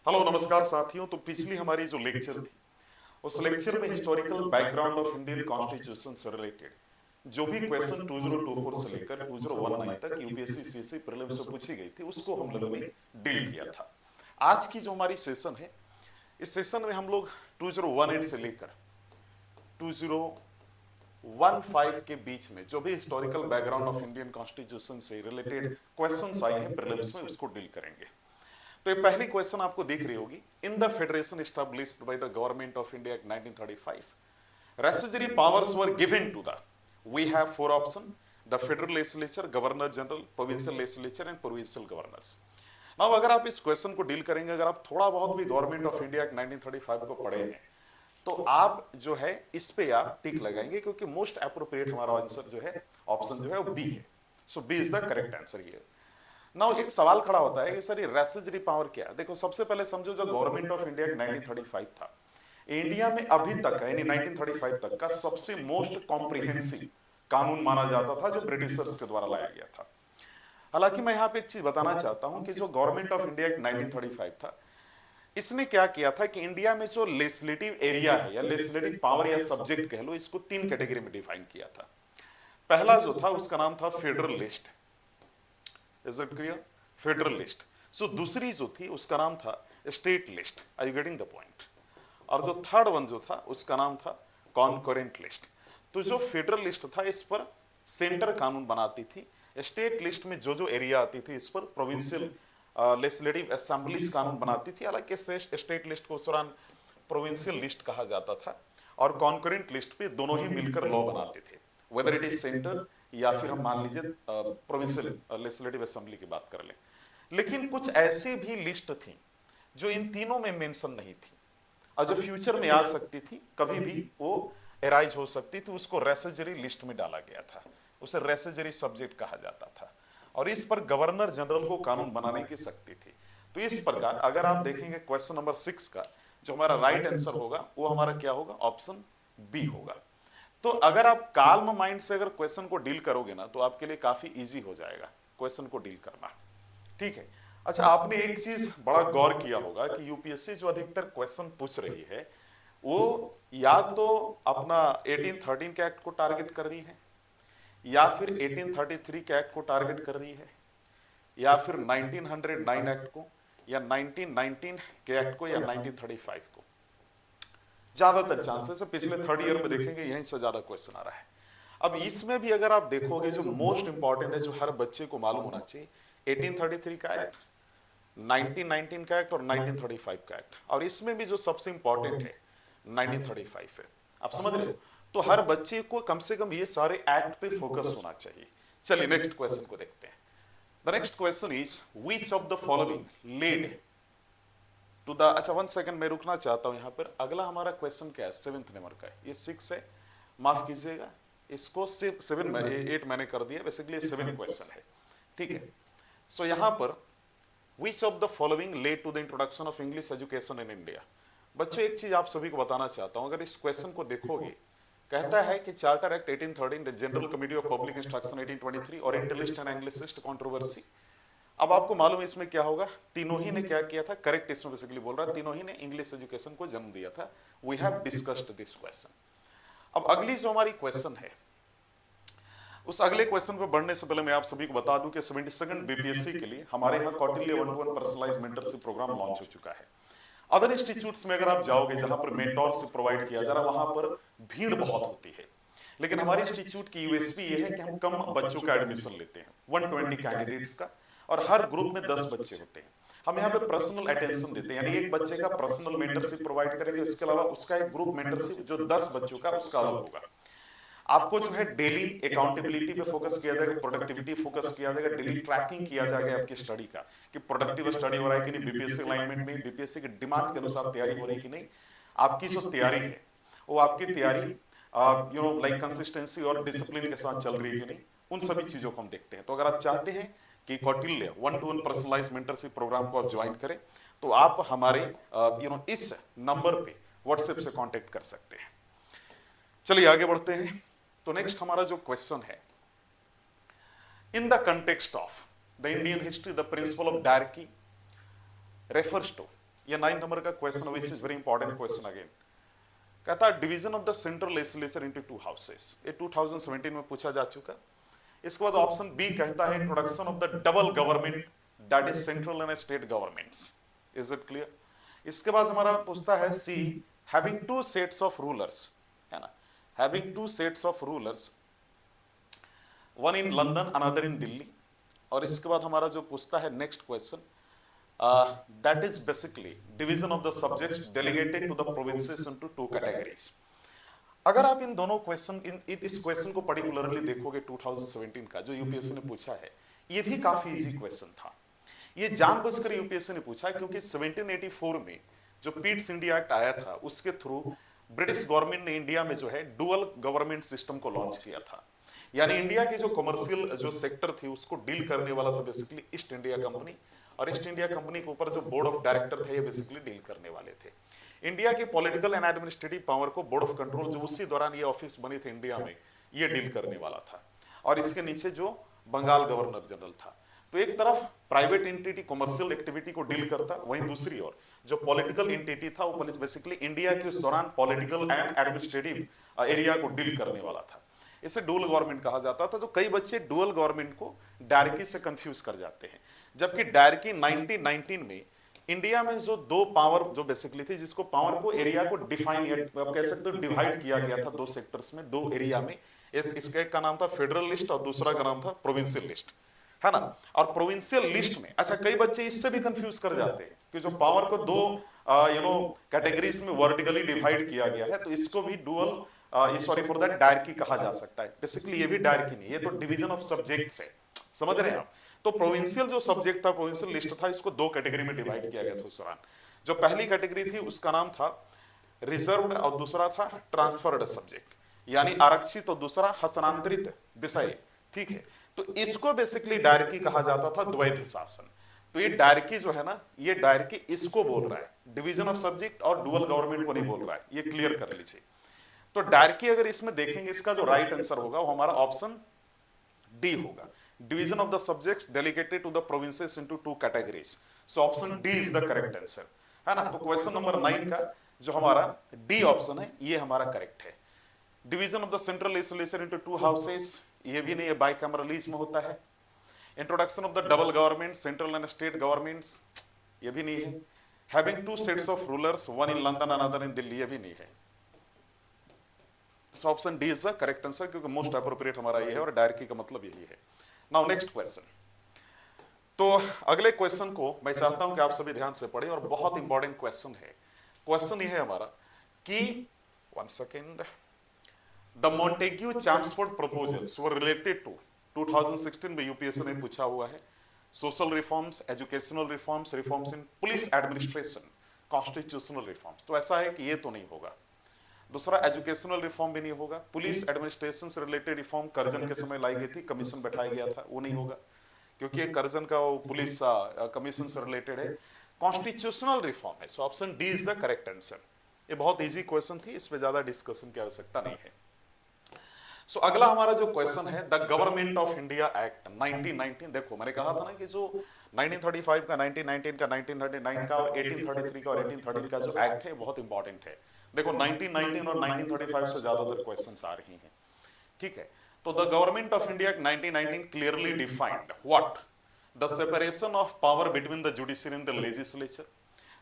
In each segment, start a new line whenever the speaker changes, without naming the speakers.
Hello नमस्कार साथियों। तो पिछली हमारी जो लेक्चर थी उस लेक्चर में historical background of Indian constitution से रिलेटेड जो भी क्वेश्चन 2024 से लेकर 2019 तक यूपीएससी सीएससी प्रीलिम्स से पूछी गई थी उसको हम लोगों ने डील किया था। आज की जो हमारी सेशन है, इस सेशन में हम लोग 2018 से लेकर 2015 के बीच में जो भी historical background of Indian constitution से रिलेटेड क्वेश्चंस आए हैं प्रीलिम्स में उसको डील करेंगे। तो ये पहली क्वेश्चन आपको दिख रही होगी। In the federation established by the government of India act 1935 residuary powers were given to the, we have four option, the federal legislature, governor general, provincial legislature and provincial governors. Now अगर आप इस question को deal करेंगे, अगर आप थोड़ा बहुत भी गवर्नमेंट ऑफ इंडिया एक्ट 1935 को पढ़े हैं तो आप जो है इस पे आप टिक लगाएंगे, क्योंकि मोस्ट अप्रोप्रिएट हमारा आंसर जो है ऑप्शन जो है वो बी है। So B is the correct answer here. Now एक सवाल खड़ा होता है कि सर ये रेसिडरी पावर क्या है। देखो, सबसे पहले समझो जो गवर्नमेंट ऑफ इंडिया 1935 था, इंडिया में अभी तक यानी 1935 तक का सबसे मोस्ट कॉम्प्रिहेंसिव कानून माना जाता था जो ब्रिटिशर्स के द्वारा लाया गया था। हालांकि मैं यहाँ पे एक चीज बताना चाहता हूं कि जो गवर्नमेंट ऑफ इंडिया 1935 था, इसने क्या किया था कि इंडिया में जो लेजिस्लेटिव एरिया है या लेजिस्लेटिव पावर या सब्जेक्ट कह लो, इसको तीन कैटेगरी में डिफाइन किया था। पहला जो था उसका नाम था federal list. Is it clear? Federal list. So दूसरी जो थी उसका नाम था state list. Are you getting the point? और जो थर्ड वन जो था उसका नाम था कॉन्करेंट लिस्ट। तो जो फेडरल लिस्ट था इस पर सेंटर कानून बनाती थी। स्टेट लिस्ट में जो जो एरिया आती थी इस पर प्रोविंशियल लेजिस्लेटिव असेंबलीज कानून बनाती थी। हालांकि स्टेट लिस्ट को उस दौरान प्रोविंशियल लिस्ट कहा जाता था, और कॉन्करेंट लिस्ट पे दोनों ही मिलकर लॉ बनाते थे, वेदर इट इज सेंटर या फिर हम मान लीजिए प्रोविंशियल लेजिस्लेटिव असेंबली की बात कर लें। लेकिन कुछ ऐसी भी लिस्ट थी जो इन तीनों में मेंशन नहीं थी और जो फ्यूचर में आ सकती थी, कभी भी वो एराइज हो सकती थी, उसको रेसिडरी लिस्ट में डाला गया था। उसे रेसिडरी सब्जेक्ट कहा जाता था और इस पर गवर्नर जनरल को कानून बनाने की शक्ति थी। तो इस प्रकार अगर आप देखेंगे क्वेश्चन नंबर 6 का जो हमारा राइट आंसर होगा वो हमारा क्या होगा? ऑप्शन बी होगा। तो अगर आप काल्म माइंड से अगर क्वेश्चन को डील करोगे ना तो आपके लिए काफी इजी हो जाएगा क्वेश्चन को डील करना। ठीक है। अच्छा, आपने एक चीज बड़ा गौर किया होगा कि यूपीएससी जो अधिकतर क्वेश्चन पूछ रही है वो या तो अपना 1813 के एक्ट को टारगेट कर रही है, या फिर 1833 के एक्ट को टारगेट कर रही है, या फिर 1909 एक्ट को, या 1919 के एक्ट को, या 1935 को। ज्यादातर चांसेस है पिछले थर्ड ईयर में देखेंगे यहीं से ज्यादा क्वेश्चन आ रहा है। अब इसमें भी अगर आप देखोगे जो मोस्ट इंपॉर्टेंट है जो हर बच्चे को मालूम होना चाहिए, 1833 का एक्ट, 1919 का एक्ट और 1935 का एक्ट, और इसमें भी जो सबसे इंपॉर्टेंट है 1935 है। आप समझ रहे हो? तो हर बच्चे को कम से कम ये सारे एक्ट पे फोकस होना चाहिए। चलिए नेक्स्ट क्वेश्चन को देखते हैं। The next question is which of the following led to the, अच्छा 1 सेकंड मैं रुकना चाहता हूं यहां पर। अगला हमारा क्वेश्चन क्या है? 7th नंबर का है। ये 6 है, माफ कीजिएगा, इसको 7 में 8 मैंने कर दिया, बेसिकली 7 क्वेश्चन है। ठीक है। सो यहां पर which of the following led to the introduction of English education in India? बच्चों एक चीज आप सभी को बताना चाहता हूं, अगर इस क्वेश्चन को देखोगे, कहता है कि charter act 1813, general committee of public instruction 1823, orientalist and Anglicist controversy. अब आपको मालूम है इसमें क्या होगा? तीनों ही ने क्या किया था? करेक्ट इसमें बेसिकली बोल रहा है, तीनों ही ने इंग्लिश एजुकेशन को जन्म दिया था। We have discussed this question. अब अगली जो हमारी क्वेश्चन है, उस अगले क्वेश्चन पर बढ़ने से पहले मैं आप सभी को बता दूं कि 72nd बीपीएससी के लिए हमारे यहाँ Kautilya 1-to-1 personalized mentorship program launch हो चुका है। अदर इंस्टीट्यूट्स में अगर आप जाओगे जहां पर मेंटोरशिप प्रोवाइड किया जा रहा है वहां पर भीड़ बहुत होती है, लेकिन हमारे इंस्टीट्यूट की यूएसपी ये है कि हम कम बच्चों का एडमिशन लेते हैं, 120 कैंडिडेट्स का, और हर ग्रुप में 10 बच्चे होते हैं। हम यहाँ पे पर्सनल अटेंशन देते हैं, यानी एक बच्चे का पर्सनल मेंटरशिप प्रोवाइड करेंगे, इसके अलावा उसका एक ग्रुप मेंटरशिप जो 10 बच्चों का उसका अलग होगा। आपको जो है डेली अकाउंटेबिलिटी पे फोकस किया जाएगा, प्रोडक्टिविटी फोकस किया जाएगा, डेली ट्रैकिंग किया जाएगा आपकी स्टडी का कि प्रोडक्टिव स्टडी हो रहा है कि नहीं, बीपीएससी अलाइनमेंट में बीपीएससी की डिमांड के अनुसार तैयारी हो रही है कि नहीं, आपकी जो तैयारी है वो आपकी तैयारी लाइक कंसिस्टेंसी और डिसिप्लिन के साथ चल रही है कि नहीं, उन सभी चीजों को हम देखते हैं। तो अगर आप चाहते हैं कि Kautilya 1-to-1 personalized mentorship programme को आप ज्वाइन करें तो आप हमारे इस नंबर पे व्हाट्सएप से कांटेक्ट कर सकते हैं। चलिए आगे बढ़ते हैं। तो नेक्स्ट हमारा जो क्वेश्चन है, in the context of the Indian history the principle of diarchy refers to, ये 9 नंबर का question which is very important question again. कहता है division of the central legislature into 2 houses, ये 2017 में पूछा जा चुका। इसके बाद ऑप्शन बी कहता है introduction of the double government that is central and state governments. Is it clear? इसके बाद हमारा पूछता है C having two sets of rulers, है ना, having two sets of rulers, one in London another in Delhi. और इसके बाद हमारा जो पूछता है next question that is basically division of the subjects delegated to the provinces into 2 categories. अगर आप इन दोनों क्वेश्चन इस क्वेश्चन को पर्टिकुलरली देखोगे 2017 का जो यूपीएससी ने पूछा है, ये भी काफी इजी क्वेश्चन था। ये जानबूझकर यूपीएससी ने पूछा क्योंकि 1784 में जो पीट्स इंडिया एक्ट आया था उसके थ्रू ब्रिटिश गवर्नमेंट ने इंडिया में जो है डुअल गवर्नमेंट सिस्टम को लॉन्च किया था। यानी इंडिया की जो कमर्शियल जो सेक्टर थी उसको डील करने वाला था बेसिकली ईस्ट इंडिया कंपनी, और ईस्ट इंडिया कंपनी के ऊपर जो बोर्ड ऑफ डायरेक्टर थे ये बेसिकली डील करने वाले थे। इंडिया की पॉलिटिकल एंड एडमिनिस्ट्रेटिव पावर को बोर्ड ऑफ कंट्रोल जो उसी दौरान ये ऑफिस बनी थी इंडिया में, ये डील करने वाला था। और इसके नीचे जो बंगाल गवर्नर जनरल था। तो एक तरफ प्राइवेट एंटिटी कमर्शियल एक्टिविटी को डील करता, वहीं दूसरी ओर जो पॉलिटिकल एंटिटी था वो बेसिकली इंडिया के उस दौरान पॉलिटिकल एंड एडमिनिस्ट्रेटिव एरिया को डील करने वाला था। इसे डुअल गवर्नमेंट कहा जाता था। तो कई बच्चे डुअल गवर्नमेंट को डायरकी से कंफ्यूज कर जाते हैं, जबकि डायरकी 1919 में इंडिया में जो दो पावर जो बेसिकली थी, जिसको पावर को एरिया को डिफाइन आप कह सकते हो डिवाइड किया गया था 2 सेक्टर्स में, 2 एरिया में। इसका एक का नाम था फेडरल लिस्ट और दूसरा का नाम था प्रोविंशियल लिस्ट, है ना। और प्रोविंशियल लिस्ट में अच्छा कई बच्चे इससे भी कंफ्यूज कर जाते हैं कि जो पावर को 2 कैटेगरीज में वर्टिकली डिवाइड किया गया है, तो इसको भी dual sorry for that dyarchy कहा जा सकता है। बेसिकली ये भी डायरकी नहीं, ये तो डिवीजन ऑफ सब्जेक्ट्स है, समझ रहे हैं आप। तो प्रोविंशियल जो सब्जेक्ट था, प्रोविंशियल लिस्ट था, इसको 2 कैटेगरी में डिवाइड किया गया था उस दौरान। जो पहली कैटेगरी थी उसका नाम था रिजर्व्ड और दूसरा था ट्रांसफर्ड सब्जेक्ट, यानी आरक्षित और दूसरा हस्तांतरित विषय, ठीक है। तो इसको बेसिकली डायरकी कहा जाता था, द्वैध शासन। तो ये डायरकी जो है ना, ये डायरकी इसको बोल रहा है, डिवीजन ऑफ सब्जेक्ट और डुअल गवर्नमेंट को नहीं बोल रहा है, ये क्लियर कर लीजिए। तो डायरकी अगर इसमें देखेंगे, इसका जो राइट आंसर होगा वो हमारा ऑप्शन डी होगा, division of the subjects delegated to the provinces into 2 categories. So option D is the correct answer, है ना। तो क्वेश्चन नंबर 9 का जो हमारा डी ऑप्शन है ये हमारा करेक्ट है। Division of the central legislature into 2 houses, ये भी नहीं है, बाइकैमरलिज में होता है। Introduction of the double government central and state governments, ये भी नहीं है। Having 2 sets of rulers, one in London another in Delhi, ये भी नहीं है। सो option D is the correct answer, क्योंकि मोस्ट अप्रोप्रिएट हमारा ये है और डायरकी का मतलब यही है। Now next question. तो अगले क्वेश्चन को मैं चाहता हूं कि आप सभी ध्यान से पढ़ें और बहुत इंपॉर्टेंट क्वेश्चन है। क्वेश्चन ये है हमारा कि 1 second, the Montagu Chelmsford proposals were related to 2016 में यूपीएससी ने पूछा हुआ है social reforms, educational reforms, reforms in police administration, constitutional reforms. तो ऐसा है कि ये तो नहीं होगा। दूसरा एजुकेशनल रिफॉर्म भी नहीं होगा। पुलिस एडमिनिस्ट्रेशन से रिलेटेड रिफॉर्म कर्जन के समय लाई गई थी, कमीशन बैठाया गया था, वो नहीं होगा क्योंकि कर्जन का वो पुलिस कमीशन से रिलेटेड है। कॉन्स्टिट्यूशनल रिफॉर्म है। सो option D is the correct answer. ये बहुत इजी क्वेश्चन थी, इस पे ज्यादा डिस्कशन की आवश्यकता नहीं है। सो अगला हमारा जो क्वेश्चन है, the government of India act 1919। देखो मैंने कहा था ना कि जो 1935 का, 1919 का, 1939 का और 1833 का और 1813 का जो एक्ट है बहुत इंपॉर्टेंट है। देखो 1919 और 1935 से ज्यादातर क्वेश्चंस आ रही हैं, ठीक है। तो the government of India act 1919 clearly defined what, the separation of power between the judiciary and the legislature,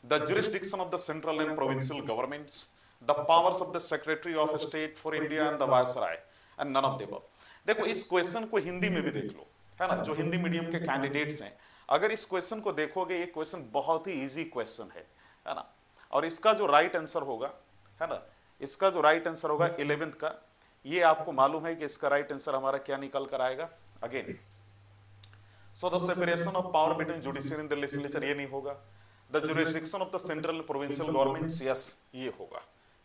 the jurisdiction of the central and provincial governments, the powers of the secretary of state for India and the viceroy, and none of the above। देखो इस question को हिंदी में भी देख लो, है ना। जो Hindi medium के कैंडिडेट्स हैं, अगर इस क्वेश्चन को देखोगे, ये क्वेश्चन बहुत ही इजी क्वेश्चन है ना। और इसका जो राइट आंसर होगा, है ना, इसका जो राइट आंसर होगा 11th का, ये आपको मालूम है कि इसका राइट आंसर हमारा क्या निकल कर आएगा। Again so the separation of power between judiciary and the legislature, ये नहीं होगा। The jurisdiction of the central provincial governments, yes ये होगा,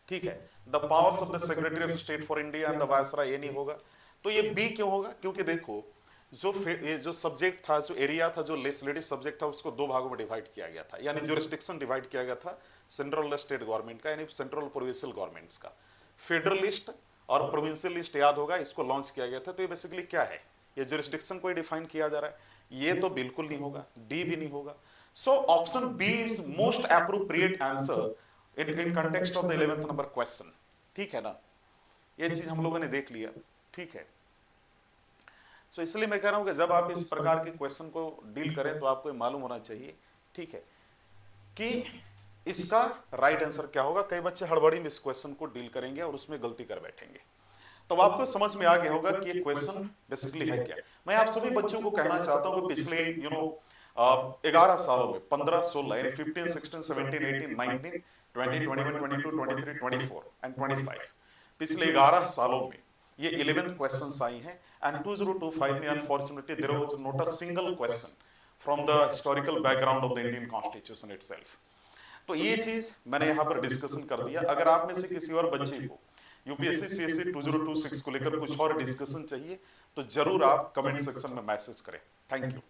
ठीक है। The powers of the secretary of state for India and the viceroy, ये नहीं होगा। तो ये बी क्यों होगा? क्योंकि देखो जो सब्जेक्ट था, जो एरिया था, जो लेजिस्लेटिव सब्जेक्ट था, उसको 2 भागों में डिवाइड किया गया था, यानी जुरिस्डिक्शन डिवाइड किया गया था सेंट्रल और स्टेट गवर्नमेंट का, यानी सेंट्रल प्रोविंशियल गवर्नमेंट्स का। फेडरलिस्ट और प्रोविंशियल लिस्ट याद होगा, इसको लॉन्च किया गया था। तो ये बेसिकली क्या है, ये जुरिस्डिक्शन को ही डिफाइन किया जा रहा है। ये तो बिल्कुल नहीं होगा, डी भी नहीं होगा। So option B is most appropriate answer in context of the 11th number question. ठीक है ना, ये चीज हम लोगों ने देख लिया। ठीक है, सो इसलिए मैं कह रहा हूं कि जब आप इस प्रकार के क्वेश्चन को डील करें तो आपको मालूम होना चाहिए, ठीक है, कि इसका राइट आंसर क्या होगा। कई बच्चे हड़बड़ी में इस क्वेश्चन को डील करेंगे और उसमें गलती कर बैठेंगे। तो आपको समझ में आ गया होगा कि ये क्वेश्चन बेसिकली है क्या। मैं आप सभी बच्चों को कहना चाहता हूं कि पिछले 11 सालों में 15 16 यानी 15 16 17 18 19 20 21 22 23 24 एंड 25, पिछले 11 सालों में ये 11th क्वेश्चंस आई हैं। एंड 2025 में unfortunately there was not a single question from the historical background of the Indian constitution itself. तो ये चीज मैंने यहाँ पर डिस्कशन कर दिया। अगर आप में से किसी और बच्चे को यूपीएससी सीएससी 2026 को लेकर कुछ और डिस्कशन चाहिए तो जरूर आप कमेंट सेक्शन में मैसेज करें। Thank you.